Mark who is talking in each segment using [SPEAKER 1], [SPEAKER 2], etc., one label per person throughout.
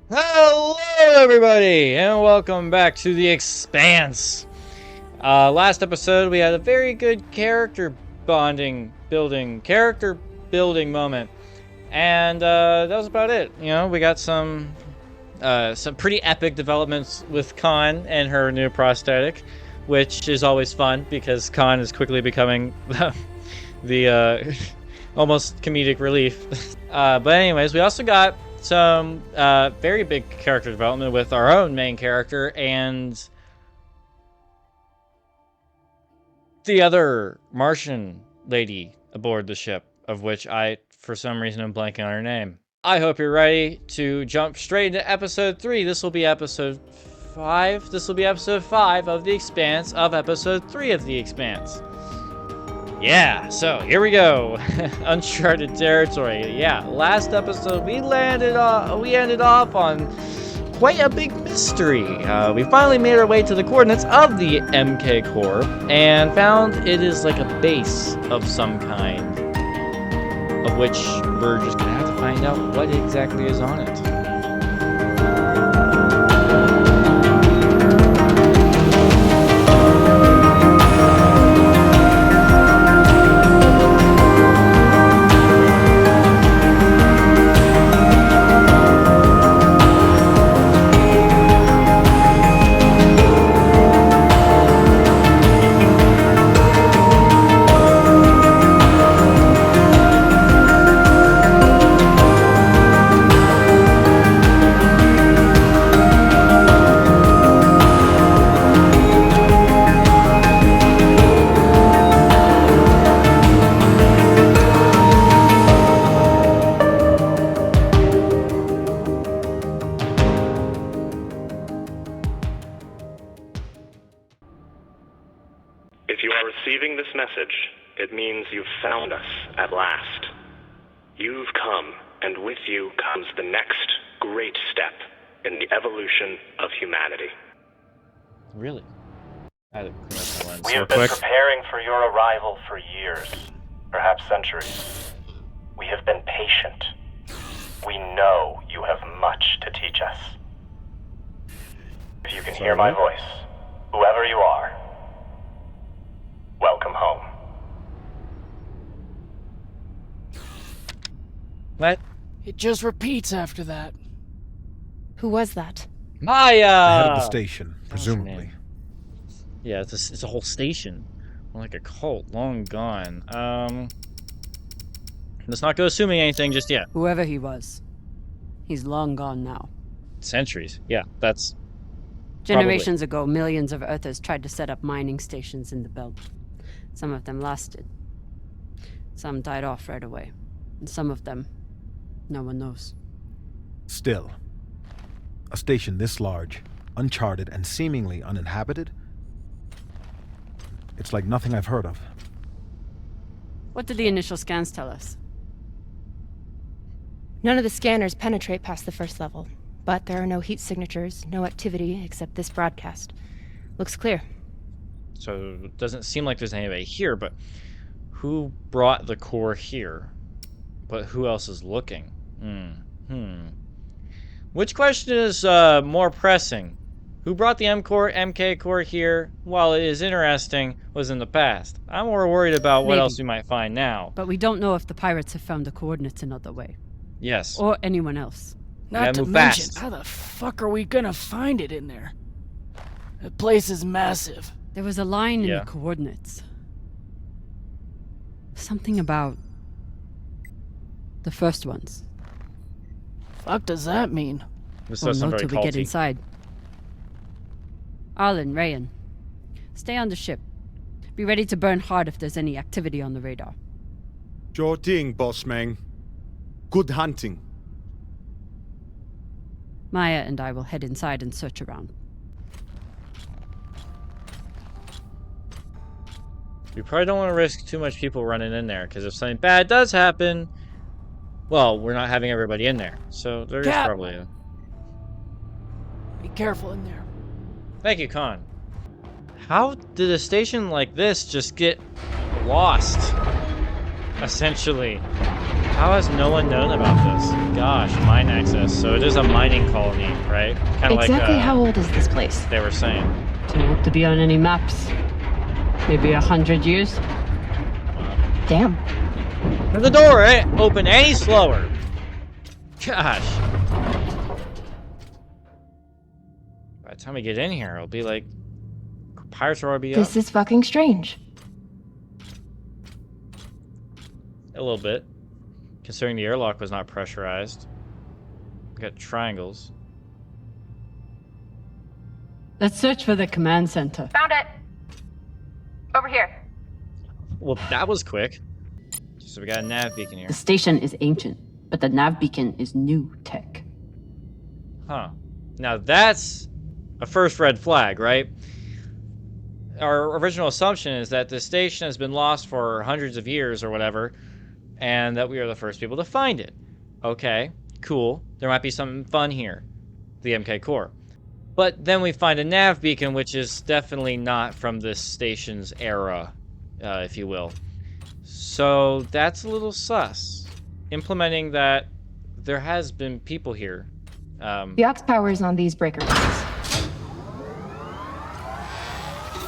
[SPEAKER 1] Hello, everybody, and welcome back to the Expanse. Last episode, we had a very good character building moment, and that was about it. You know, we got some pretty epic developments with Khan and her new prosthetic, which is always fun because Khan is quickly becoming the almost comedic relief. But anyways, we also got some very big character development with our own main character and the other Martian lady aboard the ship, of which I, for some reason, am blanking on her name. I hope you're ready to jump straight into episode 3. This will be episode 5. This will be episode 5 of The Expanse of episode 3 of The Expanse. Yeah, so here we go. Uncharted territory. Yeah, last episode we ended off on quite a big mystery. We finally made our way to the coordinates of the MK core and found it is like a base of some kind, of which we're just gonna have to find out what exactly is on it.
[SPEAKER 2] If you are receiving this message, it means you've found us at last. You've come, and with you comes the next great step in the evolution of humanity.
[SPEAKER 1] Really? I had to clean up my lens
[SPEAKER 2] We
[SPEAKER 1] real
[SPEAKER 2] have been
[SPEAKER 1] quick.
[SPEAKER 2] preparing for your arrival for years, perhaps centuries. We have been patient. We know you have much to teach us. If you can hear my voice, whoever you are, welcome home.
[SPEAKER 1] What?
[SPEAKER 3] It just repeats after that.
[SPEAKER 4] Who was that?
[SPEAKER 1] Maya!
[SPEAKER 5] The head of the station,
[SPEAKER 1] That was her
[SPEAKER 5] presumably.
[SPEAKER 1] name. Yeah, it's a whole station. Like a cult, long gone. Let's not go assuming anything just yet.
[SPEAKER 6] Whoever he was, he's long gone now.
[SPEAKER 1] Centuries. Yeah, that's
[SPEAKER 6] Generations ago, millions of Earthers tried to set up mining stations in the belt. Some of them lasted. Some died off right away. And some of them, no one knows.
[SPEAKER 5] Still, a station this large, uncharted, and seemingly uninhabited? It's like nothing I've heard of.
[SPEAKER 6] What did the initial scans tell us?
[SPEAKER 4] None of the scanners penetrate past the first level, but there are no heat signatures, no activity except this broadcast. Looks clear.
[SPEAKER 1] So it doesn't seem like there's anybody here, but who brought the core here? But who else is looking? Which question is more pressing? Who brought the MK core here, while it is interesting, was in the past? I'm more worried about what
[SPEAKER 6] Maybe.
[SPEAKER 1] else we might find now.
[SPEAKER 6] But we don't know if the pirates have found the coordinates another way.
[SPEAKER 1] Yes.
[SPEAKER 6] Or anyone else.
[SPEAKER 1] gotta
[SPEAKER 3] Not to
[SPEAKER 1] move
[SPEAKER 3] mention,
[SPEAKER 1] fast.
[SPEAKER 3] how the fuck are we gonna find it in there? The place is massive.
[SPEAKER 6] There was a line in
[SPEAKER 1] Yeah.
[SPEAKER 6] the coordinates. Something about the first ones.
[SPEAKER 3] Fuck does that mean?
[SPEAKER 1] This
[SPEAKER 6] We'll
[SPEAKER 1] does
[SPEAKER 6] know
[SPEAKER 1] sound
[SPEAKER 6] till
[SPEAKER 1] very
[SPEAKER 6] we get
[SPEAKER 1] culty.
[SPEAKER 6] inside. Arlen, Rayan, stay on the ship. Be ready to burn hard if there's any activity on the radar.
[SPEAKER 7] Sure thing, boss man. Good hunting.
[SPEAKER 6] Maya and I will head inside and search around.
[SPEAKER 1] We probably don't want to risk too much people running in there, because if something bad does happen, well, we're not having everybody in there. So there is
[SPEAKER 3] Cap!
[SPEAKER 1] probably a...
[SPEAKER 3] Be careful in there.
[SPEAKER 1] Thank you, Khan. How did a station like this just get lost? Essentially. How has no one known about this? Gosh, mine access. So it is a mining colony, right? Kind of
[SPEAKER 4] Exactly
[SPEAKER 1] like
[SPEAKER 4] how old is this place?
[SPEAKER 1] they were saying.
[SPEAKER 6] Too old to be on any maps. Maybe 100 years?
[SPEAKER 4] Damn.
[SPEAKER 1] The door ain't open any slower. Gosh. By the time we get in here, it'll be like pirates will already be up.
[SPEAKER 4] This is fucking strange.
[SPEAKER 1] A little bit. Considering the airlock was not pressurized. We got triangles.
[SPEAKER 6] Let's search for the command center.
[SPEAKER 4] Found it. Over here.
[SPEAKER 1] Well, that was quick. So we got a nav beacon here.
[SPEAKER 6] The station is ancient, but the nav beacon is new tech.
[SPEAKER 1] Huh. Now that's a first red flag, right? Our original assumption is that the station has been lost for hundreds of years or whatever, and that we are the first people to find it. Okay, cool. There might be something fun here. The MK core. But then we find a nav beacon, which is definitely not from this station's era, if you will. So that's a little sus. Implementing that there has been people here.
[SPEAKER 4] The aux power is on these breaker boxes.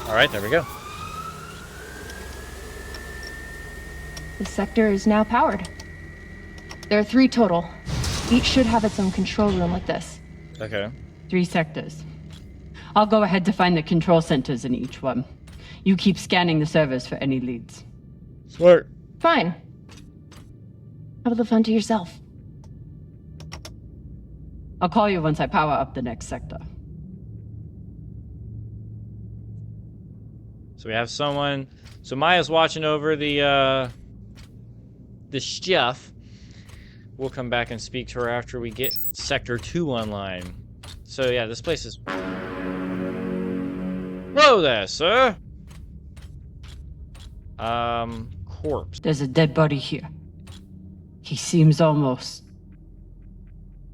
[SPEAKER 1] All right, there we go.
[SPEAKER 4] The sector is now powered. There are 3 total. Each should have its own control room like this.
[SPEAKER 1] Okay.
[SPEAKER 6] 3 sectors. I'll go ahead to find the control centers in each one. You keep scanning the servers for any leads.
[SPEAKER 1] Smart.
[SPEAKER 4] Fine. Have the fun to yourself.
[SPEAKER 6] I'll call you once I power up the next sector.
[SPEAKER 1] So we have someone. So Maya's watching over the stuff. We'll come back and speak to her after we get Sector 2 online. So yeah, this place is... Hello there, sir! Corpse.
[SPEAKER 6] There's a dead body here. He seems almost...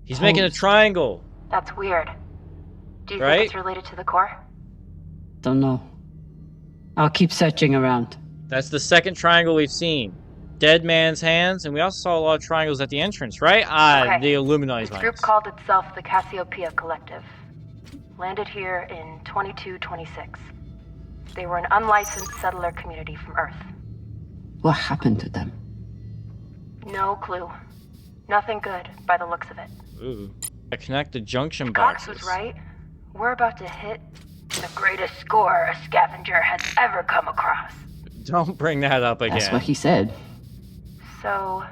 [SPEAKER 1] He's making a triangle.
[SPEAKER 4] That's weird. Do you
[SPEAKER 1] Right?
[SPEAKER 4] think it's related to the core?
[SPEAKER 6] Don't know. I'll keep searching around.
[SPEAKER 1] That's the second triangle we've seen. Dead man's hands, and we also saw a lot of triangles at the entrance, right?
[SPEAKER 4] Okay.
[SPEAKER 1] The Illuminati's
[SPEAKER 4] This group
[SPEAKER 1] minds.
[SPEAKER 4] called itself the Cassiopeia Collective. Landed here in 2226. They were an unlicensed settler community from Earth.
[SPEAKER 6] What happened to them?
[SPEAKER 4] No clue. Nothing good, by the looks of it.
[SPEAKER 1] Ooh. I connect the junction
[SPEAKER 4] Cox
[SPEAKER 1] boxes.
[SPEAKER 4] was right. We're about to hit the greatest score a scavenger has ever come across.
[SPEAKER 1] Don't bring that up again.
[SPEAKER 6] That's what he said.
[SPEAKER 4] So,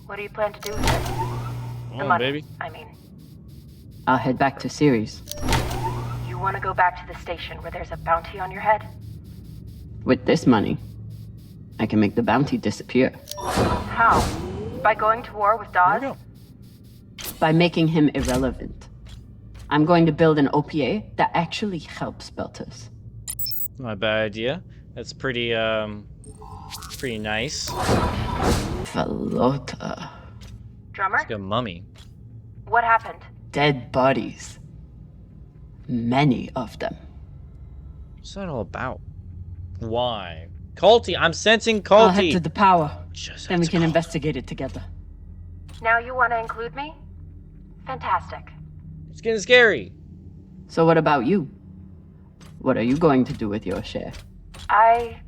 [SPEAKER 4] what do you plan to do with it?
[SPEAKER 1] Come
[SPEAKER 4] The
[SPEAKER 1] on,
[SPEAKER 4] money,
[SPEAKER 1] baby.
[SPEAKER 4] I mean.
[SPEAKER 6] I'll head back to Ceres.
[SPEAKER 4] You want to go back to the station where there's a bounty on your head?
[SPEAKER 6] With this money, I can make the bounty disappear.
[SPEAKER 4] How? By going to war with Dawes?
[SPEAKER 1] There we go.
[SPEAKER 6] By making him irrelevant. I'm going to build an OPA that actually helps Belters.
[SPEAKER 1] Not a bad idea. That's pretty nice.
[SPEAKER 6] Velota.
[SPEAKER 4] Drummer?
[SPEAKER 1] Like a mummy.
[SPEAKER 4] What happened?
[SPEAKER 6] Dead bodies. Many of them.
[SPEAKER 1] What's that all about? Why? Culty! I'm sensing
[SPEAKER 6] I'll head
[SPEAKER 1] culty!
[SPEAKER 6] to the power.
[SPEAKER 1] Just
[SPEAKER 6] Then we
[SPEAKER 1] it's
[SPEAKER 6] can
[SPEAKER 1] cult.
[SPEAKER 6] investigate it together.
[SPEAKER 4] Now you want to include me? Fantastic.
[SPEAKER 1] It's getting scary.
[SPEAKER 6] So what about you? What are you going to do with your share?
[SPEAKER 4] I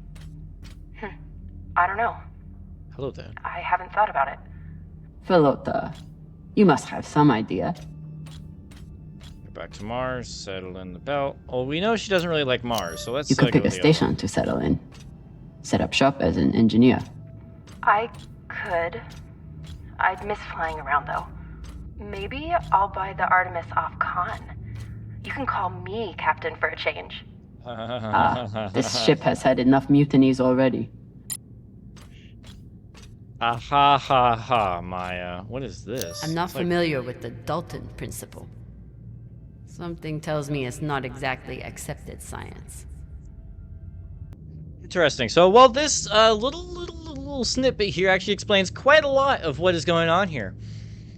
[SPEAKER 4] don't know.
[SPEAKER 1] Hello there.
[SPEAKER 4] I haven't thought about it.
[SPEAKER 6] Velota, you must have some idea.
[SPEAKER 1] Go back to Mars, settle in the belt. Oh, we know she doesn't really like Mars, so let's
[SPEAKER 6] You could
[SPEAKER 1] go
[SPEAKER 6] pick a
[SPEAKER 1] with the
[SPEAKER 6] station to settle in. Set up shop as an engineer.
[SPEAKER 4] I could. I'd miss flying around though. Maybe I'll buy the Artemis off Khan. You can call me captain for a change.
[SPEAKER 6] This ship has had enough mutinies already.
[SPEAKER 1] Ah ha ha ha, Maya. What is this?
[SPEAKER 8] I'm not
[SPEAKER 1] It's like-
[SPEAKER 8] familiar with the Dalton principle. Something tells me it's not exactly accepted science.
[SPEAKER 1] Interesting. So, well, this little snippet here actually explains quite a lot of what is going on here.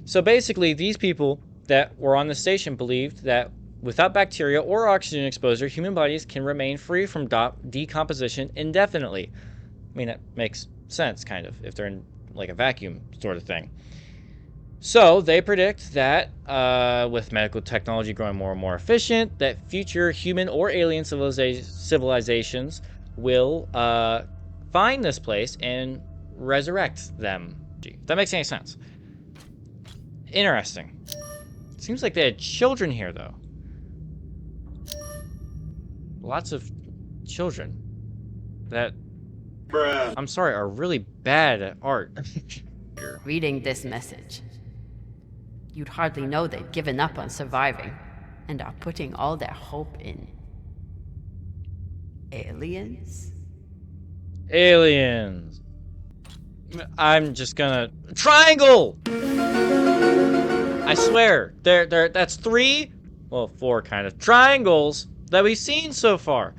[SPEAKER 1] So basically, these people that were on the station believed that without bacteria or oxygen exposure, human bodies can remain free from decomposition indefinitely. I mean, that makes sense, kind of, if they're in like a vacuum sort of thing. So they predict that with medical technology growing more and more efficient, that future human or alien civilizations will find this place and resurrect them. If that makes any sense. Interesting. Seems like they had children here, though. Lots of children that, I'm sorry, are really bad at art.
[SPEAKER 8] Reading this message, you'd hardly know they've given up on surviving and are putting all their hope in aliens?
[SPEAKER 1] Aliens. I'm just gonna... Triangle! I swear, that's 3, well, 4 kind of, triangles that we've seen so far.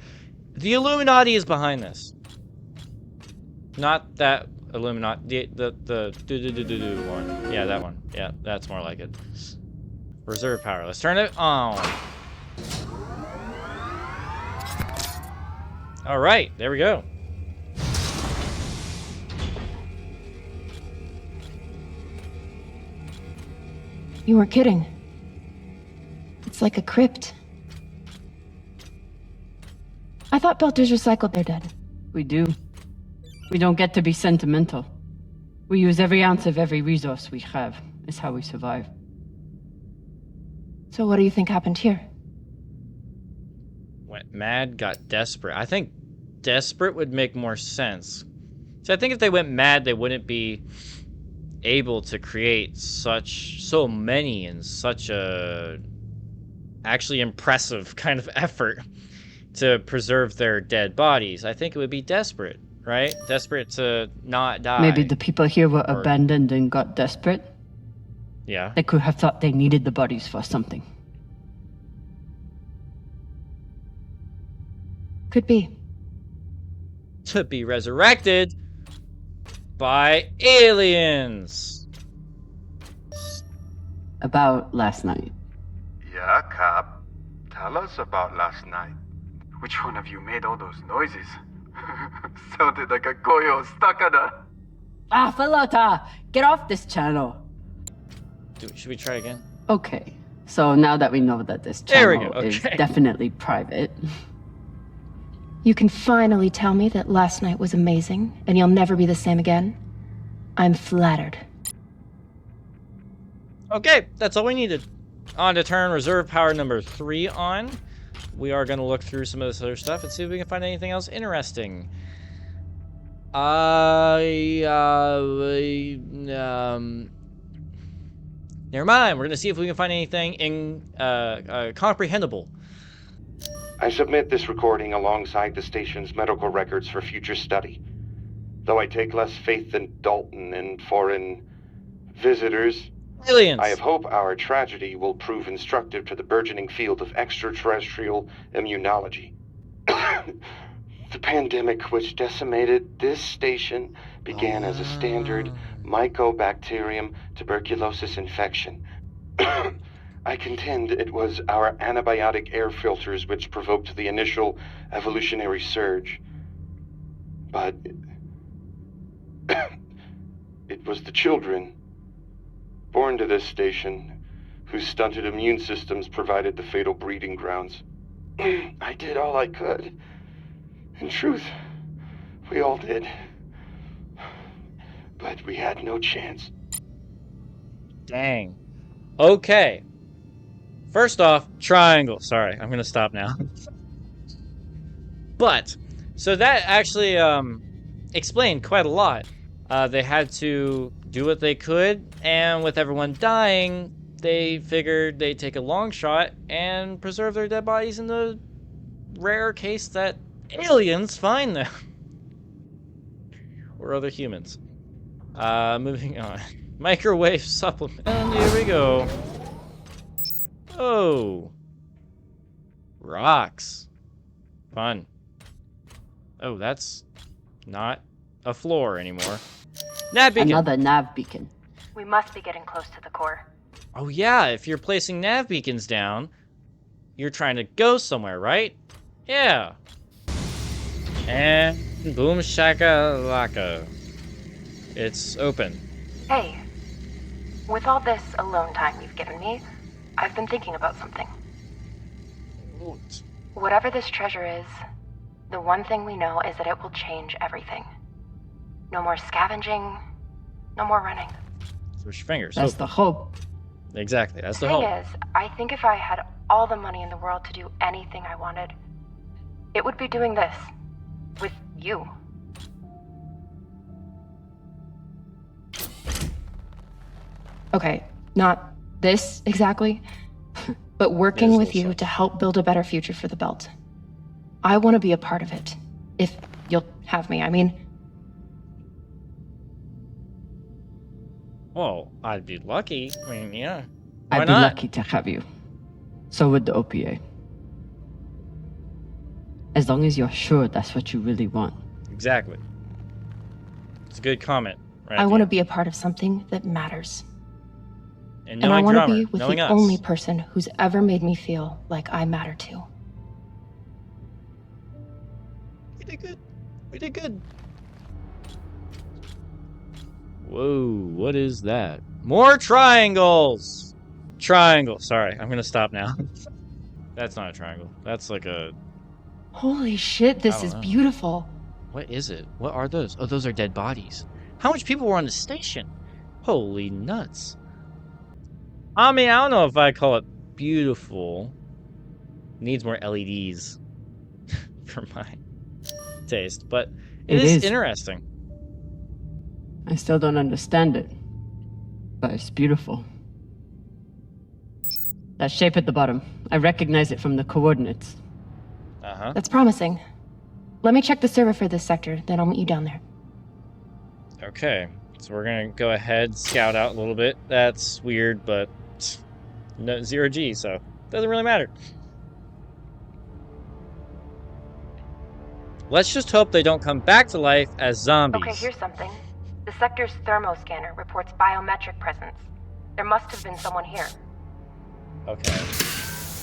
[SPEAKER 1] The Illuminati is behind this. Not that Illuminati, the one. Yeah, that one. Yeah, that's more like it. Reserve power. Let's turn it on. All right, there we go.
[SPEAKER 4] You weren't kidding. It's like a crypt. I thought Belters recycled their dead.
[SPEAKER 6] We do. We don't get to be sentimental. We use every ounce of every resource we have. It's how we survive.
[SPEAKER 4] So what do you think happened here?
[SPEAKER 1] Went mad, got desperate. I think desperate would make more sense. So I think if they went mad, they wouldn't be able to create so many and such a actually impressive kind of effort to preserve their dead bodies. I think it would be desperate, right? Desperate to not die.
[SPEAKER 6] Maybe the people here were abandoned and got desperate.
[SPEAKER 1] Yeah.
[SPEAKER 6] They could have thought they needed the bodies for something.
[SPEAKER 4] Could be.
[SPEAKER 1] To be resurrected by aliens.
[SPEAKER 6] About last night.
[SPEAKER 9] Yeah, Cap. Tell us about last night. Which one of you made all those noises? Sounded like a goyo stuck on a...
[SPEAKER 6] Ah, Falota! Get off this channel!
[SPEAKER 1] Should we try again?
[SPEAKER 6] Okay, so now that we know that this
[SPEAKER 1] There we
[SPEAKER 6] channel
[SPEAKER 1] go,
[SPEAKER 6] is
[SPEAKER 1] okay.
[SPEAKER 6] definitely private,
[SPEAKER 4] You can finally tell me that last night was amazing, and you'll never be the same again. I'm flattered.
[SPEAKER 1] Okay, that's all we needed. On to turn reserve power number 3 on. We are going to look through some of this other stuff and see if we can find anything else interesting. Never mind. We're going to see if we can find anything comprehensible.
[SPEAKER 2] I submit this recording alongside the station's medical records for future study. Though I take less faith than Dalton and foreign visitors,
[SPEAKER 1] Aliens.
[SPEAKER 2] I have hope our tragedy will prove instructive to the burgeoning field of extraterrestrial immunology. The pandemic which decimated this station began as a standard Mycobacterium tuberculosis infection. I contend it was our antibiotic air filters which provoked the initial evolutionary surge. But it was the children born to this station whose stunted immune systems provided the fatal breeding grounds. I did all I could. In truth, we all did. But we had no chance.
[SPEAKER 1] Dang. Okay. First off, triangle. Sorry, I'm going to stop now. But, so that actually explained quite a lot. They had to do what they could, and with everyone dying, they figured they'd take a long shot and preserve their dead bodies in the rare case that aliens find them. Or other humans. Moving on. Microwave supplement. And here we go. Oh. Rocks. Fun. Oh, that's not a floor anymore. Nav beacon.
[SPEAKER 6] another nav beacon.
[SPEAKER 4] We must be getting close to the core.
[SPEAKER 1] Oh yeah, if you're placing nav beacons down, you're trying to go somewhere, right? Yeah. And boom shakalaka. It's open.
[SPEAKER 4] Hey, with all this alone time you've given me, I've been thinking about something. Whatever this treasure is, the one thing we know is that it will change everything. No more scavenging, no more running.
[SPEAKER 1] Switch your fingers.
[SPEAKER 6] That's
[SPEAKER 1] hope.
[SPEAKER 6] the hope.
[SPEAKER 1] Exactly, that's the
[SPEAKER 4] Thing
[SPEAKER 1] hope.
[SPEAKER 4] is, I think if I had all the money in the world to do anything I wanted, it would be doing this. With you.
[SPEAKER 10] Okay, not this exactly, but working
[SPEAKER 1] There's
[SPEAKER 10] with
[SPEAKER 1] also-
[SPEAKER 10] you to help build a better future for the belt. I want to be a part of it. If you'll have me, I mean.
[SPEAKER 1] Well, I'd be lucky. I mean, yeah. Why
[SPEAKER 3] I'd be
[SPEAKER 1] not?
[SPEAKER 3] lucky to have you. So would the OPA. As long as you're sure that's what you really want.
[SPEAKER 1] Exactly. It's a good comment. Right
[SPEAKER 10] I want to
[SPEAKER 1] there.
[SPEAKER 10] be a part of something that matters.
[SPEAKER 1] And
[SPEAKER 10] And I
[SPEAKER 1] knowing
[SPEAKER 10] want to
[SPEAKER 1] drummer,
[SPEAKER 10] be with
[SPEAKER 1] knowing
[SPEAKER 10] the
[SPEAKER 1] us.
[SPEAKER 10] only person who's ever made me feel like I matter too.
[SPEAKER 1] We did good. We did good. Whoa, what is that? More triangles! Triangle. Sorry, I'm gonna stop now. That's not a triangle. That's like a...
[SPEAKER 10] Holy shit,
[SPEAKER 1] I
[SPEAKER 10] this
[SPEAKER 1] don't
[SPEAKER 10] is
[SPEAKER 1] know.
[SPEAKER 10] beautiful.
[SPEAKER 1] What is it? What are those? Oh, those are dead bodies. How much people were on the station? Holy nuts. I mean, I don't know if I call it beautiful. Needs more LEDs for my taste, but
[SPEAKER 3] It
[SPEAKER 1] is
[SPEAKER 3] is.
[SPEAKER 1] interesting.
[SPEAKER 3] I still don't understand it. But it's beautiful. That shape at the bottom. I recognize it from the coordinates.
[SPEAKER 1] Uh-huh.
[SPEAKER 10] That's promising. Let me check the server for this sector, then I'll meet you down there.
[SPEAKER 1] Okay, so we're gonna go ahead, scout out a little bit. That's weird, but no, 0G, so doesn't really matter. Let's just hope they don't come back to life as zombies.
[SPEAKER 4] Okay, here's something. The sector's thermoscanner reports biometric presence. There must have been someone here.
[SPEAKER 1] Okay.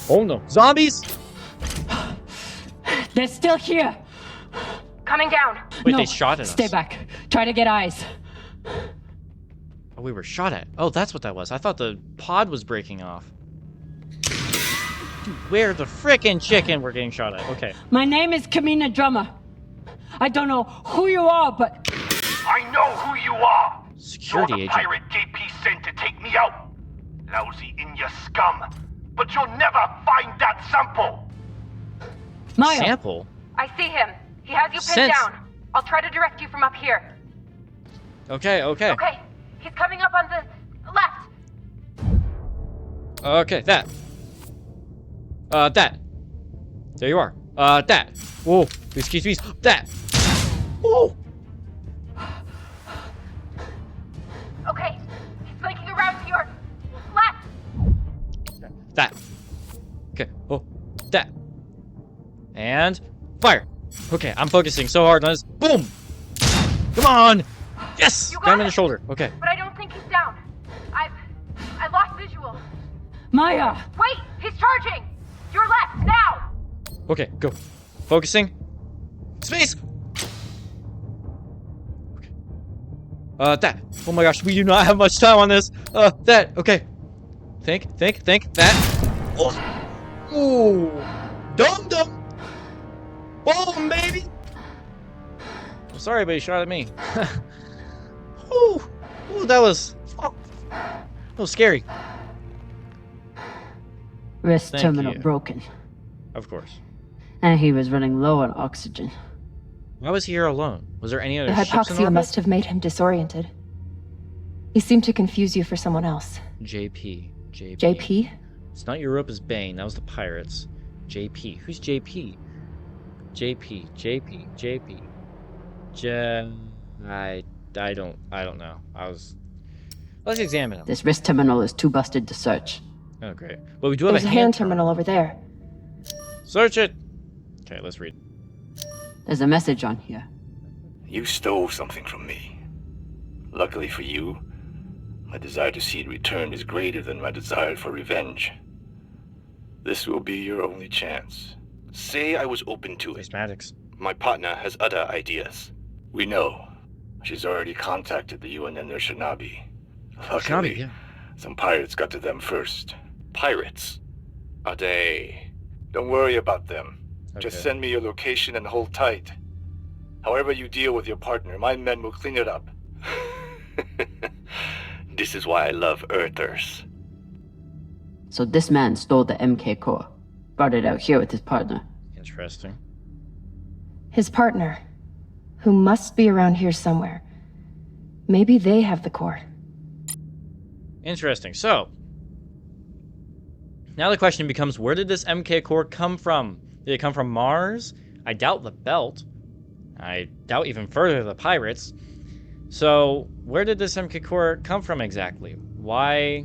[SPEAKER 1] Oh no, zombies!
[SPEAKER 3] They're still here!
[SPEAKER 4] Coming down!
[SPEAKER 1] Wait,
[SPEAKER 3] No,
[SPEAKER 1] they shot at us.
[SPEAKER 3] Stay back. Try to get eyes.
[SPEAKER 1] Oh, we were shot at. Oh, that's what that was. I thought the pod was breaking off. Dude, where the frickin' chicken we're getting shot at? Okay.
[SPEAKER 3] My name is Kamina Drummer. I don't know who you are, but
[SPEAKER 11] I know who you are!
[SPEAKER 1] Security
[SPEAKER 11] You're the
[SPEAKER 1] agent.
[SPEAKER 11] pirate JP sent to take me out! Lousy India scum! But you'll never find that sample!
[SPEAKER 3] Maya.
[SPEAKER 1] Sample?
[SPEAKER 4] I see him. He has you pinned
[SPEAKER 1] Sense.
[SPEAKER 4] down. I'll try to direct you from up here.
[SPEAKER 1] Okay, okay.
[SPEAKER 4] Okay, he's coming up on the left.
[SPEAKER 1] Okay, that. That. There you are. That. Whoa. Excuse me. That. Whoa.
[SPEAKER 4] Okay, he's flanking around to your left.
[SPEAKER 1] That. Okay. Oh. That. And fire. Okay, I'm focusing so hard on this. Boom. Come on. Yes.
[SPEAKER 4] You
[SPEAKER 1] Got him in
[SPEAKER 4] got
[SPEAKER 1] the
[SPEAKER 4] it.
[SPEAKER 1] shoulder. Okay.
[SPEAKER 4] But I don't think he's down. I lost visual.
[SPEAKER 3] Maya.
[SPEAKER 4] Wait, he's charging. Your left now.
[SPEAKER 1] Okay, go. Focusing. Space. Okay. That. Oh my gosh, we do not have much time on this. That. Okay. Think. That. Oh. Ooh. Dum dum. Boom, baby. I'm sorry, but he shot at me. Ooh. Ooh, that was. Oh, that was scary.
[SPEAKER 3] Wrist
[SPEAKER 1] Thank
[SPEAKER 3] terminal
[SPEAKER 1] you.
[SPEAKER 3] broken.
[SPEAKER 1] Of course.
[SPEAKER 3] And he was running low on oxygen.
[SPEAKER 1] Why was he here alone? Was there any other
[SPEAKER 10] The
[SPEAKER 1] ships in
[SPEAKER 10] hypoxia
[SPEAKER 1] orbit?
[SPEAKER 10] must have made him disoriented. He seemed to confuse you for someone else.
[SPEAKER 1] JP.
[SPEAKER 10] JP?
[SPEAKER 1] It's not Europa's Bane. That was the pirates. JP. Who's JP? JP. I don't know. Let's examine him.
[SPEAKER 3] This wrist terminal is too busted to search.
[SPEAKER 1] Oh, great. But we do have
[SPEAKER 10] There's
[SPEAKER 1] a
[SPEAKER 10] a hand terminal over there.
[SPEAKER 1] Search it. Okay, let's read.
[SPEAKER 3] There's a message on here.
[SPEAKER 12] You stole something from me. Luckily for you, my desire to see it returned is greater than my desire for revenge. This will be your only chance. Say I was open to it.
[SPEAKER 1] Prismatics.
[SPEAKER 12] My partner has other ideas. We know. She's already contacted the UNN or Shinabi.
[SPEAKER 1] Shinabi,
[SPEAKER 12] Luckily,
[SPEAKER 1] yeah.
[SPEAKER 12] some pirates got to them first.
[SPEAKER 2] Pirates? Are they...
[SPEAKER 12] Don't worry about them.
[SPEAKER 1] Okay.
[SPEAKER 12] Just send me your location and hold tight. However you deal with your partner, my men will clean it up.
[SPEAKER 2] This is why I love Earthers.
[SPEAKER 8] So this man stole the MK core, brought it out here with his partner.
[SPEAKER 1] Interesting.
[SPEAKER 10] His partner, who must be around here somewhere. Maybe they have the core.
[SPEAKER 1] Interesting. So, now the question becomes, where did this MK core come from? Did it come from Mars? I doubt the belt. I doubt even further the pirates. So, where did this MK core come from exactly? Why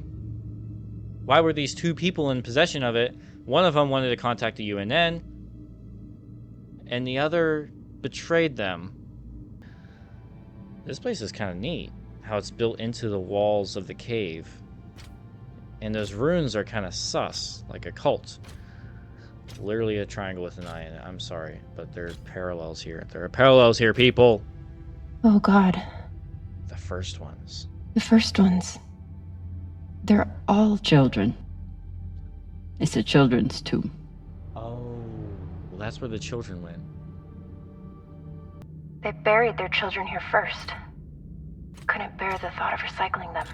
[SPEAKER 1] were these two people in possession of it? One of them wanted to contact the UNN, and the other betrayed them. This place is kind of neat, how it's built into the walls of the cave. And those runes are kind of sus, like a cult. Literally a triangle with an eye in it. I'm sorry, but there are parallels here. There are parallels here, people.
[SPEAKER 10] Oh god.
[SPEAKER 1] The first ones.
[SPEAKER 10] The first ones. They're all
[SPEAKER 8] Children. It's a children's tomb.
[SPEAKER 1] Oh, well, that's where the children went.
[SPEAKER 4] They buried their children here first. Couldn't bear the thought of recycling them.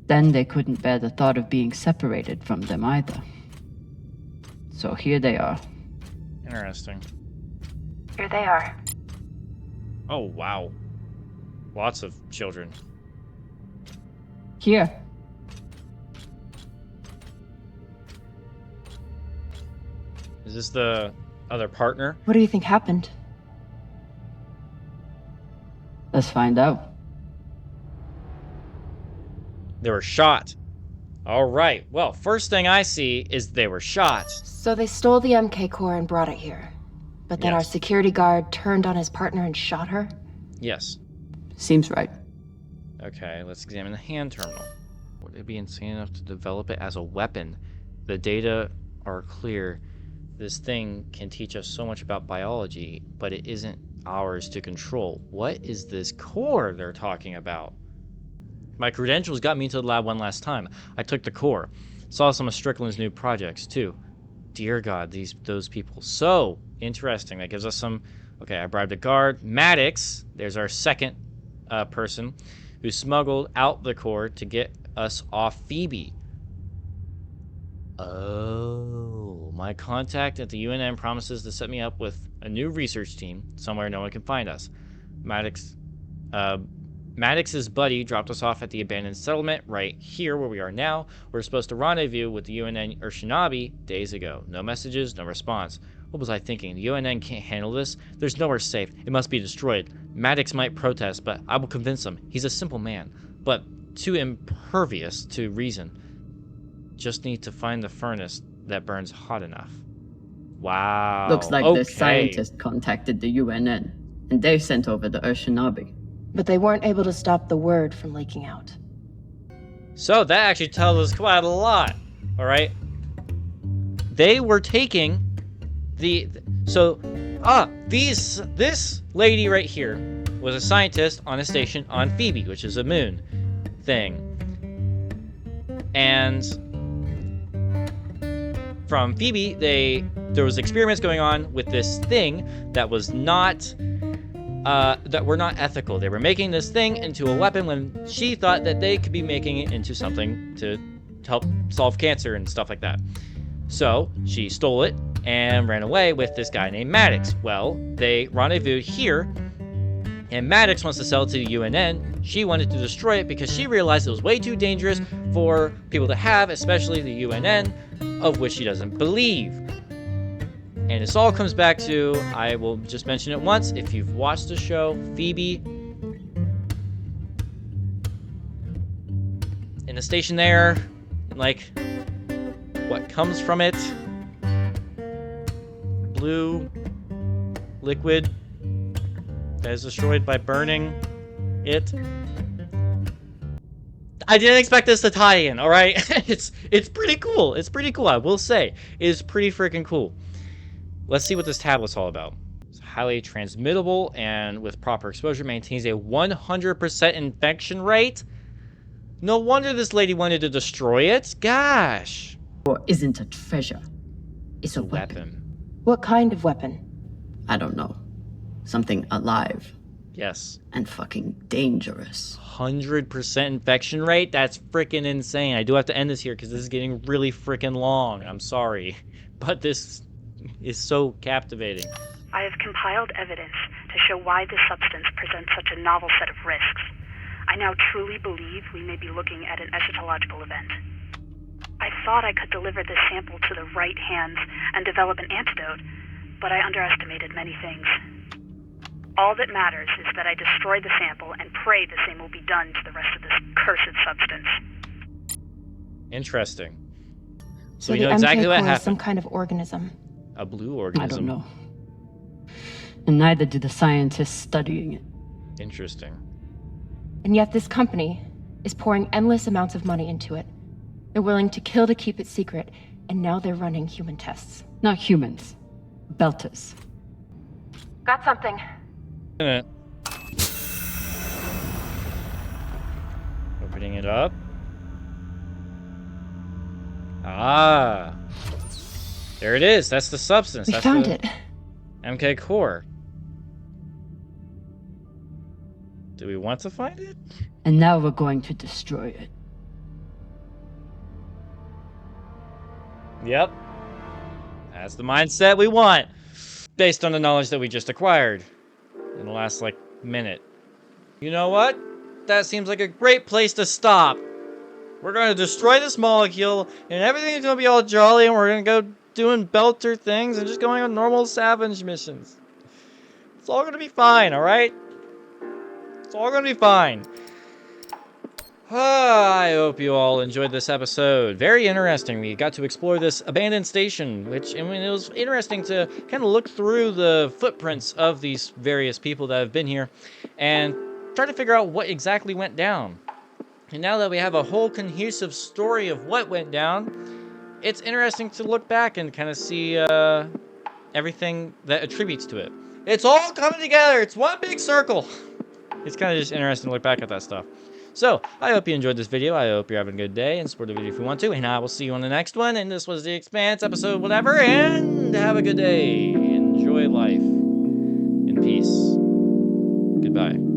[SPEAKER 8] Then they couldn't bear the thought of being separated from them either. So here they are.
[SPEAKER 1] Interesting.
[SPEAKER 4] Here they are.
[SPEAKER 1] Oh, wow. Lots of children.
[SPEAKER 8] Here.
[SPEAKER 1] Is this the other partner?
[SPEAKER 10] What do you think happened?
[SPEAKER 8] Let's find out.
[SPEAKER 1] They were shot. All right. Well, first thing I see is they were shot.
[SPEAKER 10] So they stole the MK core and brought it here. But then our
[SPEAKER 1] Yes.
[SPEAKER 10] security guard turned on his partner and shot her?
[SPEAKER 1] Yes.
[SPEAKER 8] Seems right.
[SPEAKER 1] Okay, let's examine the hand terminal. Would it be insane enough to develop it as a weapon? The data are clear. This thing can teach us so much about biology, but it isn't ours to control. What is this core they're talking about? My credentials got me into the lab one last time. I took the core. Saw some of Strickland's new projects, too. Dear God, those people. So interesting. That gives us some... Okay, I bribed a guard. Maddox, there's our second person who smuggled out the core to get us off Phoebe. Oh, my contact at the UNN promises to set me up with a new research team somewhere no one can find us. Maddox's buddy dropped us off at the abandoned settlement right here where we are now. We're supposed to rendezvous with the UNN or Shinabi days ago. No messages, no response. What was I thinking? The UNN can't handle this? There's nowhere safe. It must be destroyed. Maddox might protest, but I will convince him. He's a simple man, but too impervious to reason. Just need to find the furnace that burns hot enough. Wow.
[SPEAKER 8] Looks like
[SPEAKER 1] okay.
[SPEAKER 8] the scientist contacted the UNN, and they sent over the Urshinabi.
[SPEAKER 10] But they weren't able to stop the word from leaking out.
[SPEAKER 1] So that actually tells us quite a lot. All right. They were taking this lady right here was a scientist on a station on Phoebe, which is a moon thing. And from Phoebe, there was experiments going on with this thing that was not that were not ethical. They were making this thing into a weapon when she thought that they could be making it into something to help solve cancer and stuff like that. So she stole it and ran away with this guy named Maddox. Well, they rendezvoused here, and Maddox wants to sell it to the UNN. She wanted to destroy it because she realized it was way too dangerous for people to have, especially the UNN, of which she doesn't believe. And this all comes back to, I will just mention it once, if you've watched the show, Phoebe, in the station there, like, what comes from it, blue liquid that is destroyed by burning it. I didn't expect this to tie in, alright? It's pretty cool. It's pretty cool, I will say. It is pretty freaking cool. Let's see what this tablet's all about. highly transmittable and with proper exposure maintains a 100% infection rate. No wonder this lady wanted to destroy it. Gosh.
[SPEAKER 13] Or isn't a treasure. It's a weapon.
[SPEAKER 10] What kind of weapon?
[SPEAKER 13] I don't know. Something alive.
[SPEAKER 1] Yes.
[SPEAKER 13] And fucking dangerous.
[SPEAKER 1] 100% infection rate? That's freaking insane. I do have to end this here because this is getting really freaking long. I'm sorry. But this is so captivating.
[SPEAKER 14] I have compiled evidence to show why this substance presents such a novel set of risks. I now truly believe we may be looking at an eschatological event. I thought I could deliver this sample to the right hands and develop an antidote, but I underestimated many things. All that matters is that I destroy the sample and pray the same will be done to the rest of this cursed substance.
[SPEAKER 1] Interesting.
[SPEAKER 10] So
[SPEAKER 1] we
[SPEAKER 10] the
[SPEAKER 1] know exactly
[SPEAKER 10] MK
[SPEAKER 1] what
[SPEAKER 10] core is
[SPEAKER 1] happened.
[SPEAKER 10] some kind of organism.
[SPEAKER 1] A blue organism.
[SPEAKER 6] I don't know. And neither do the scientists studying it.
[SPEAKER 1] Interesting.
[SPEAKER 10] And yet this company is pouring endless amounts of money into it. They're willing to kill to keep it secret, and now they're running human tests.
[SPEAKER 6] Not humans. Belters.
[SPEAKER 4] Got something.
[SPEAKER 1] Opening it up. Ah. There it is. That's the substance.
[SPEAKER 10] We
[SPEAKER 1] That's
[SPEAKER 10] found
[SPEAKER 1] the
[SPEAKER 10] it.
[SPEAKER 1] MK core. Do we want to find it?
[SPEAKER 6] And now we're going to destroy it.
[SPEAKER 1] Yep. That's the mindset we want. Based on the knowledge that we just acquired in the last, minute. You know what? That seems like a great place to stop. We're going to destroy this molecule, and everything's going to be all jolly, and we're going to go doing belter things and just going on normal salvage missions. It's all going to be fine, alright? It's all going to be fine. I hope you all enjoyed this episode. Very interesting. We got to explore this abandoned station, which, I mean, it was interesting to kind of look through the footprints of these various people that have been here and try to figure out what exactly went down. And now that we have a whole cohesive story of what went down, it's interesting to look back and kind of see everything that attributes to it. It's all coming together. It's one big circle. It's kind of just interesting to look back at that stuff. So, I hope you enjoyed this video. I hope you're having a good day, and support the video if you want to, and I will see you on the next one. And this was the Expanse episode, whatever, and have a good day. Enjoy life in peace. Goodbye.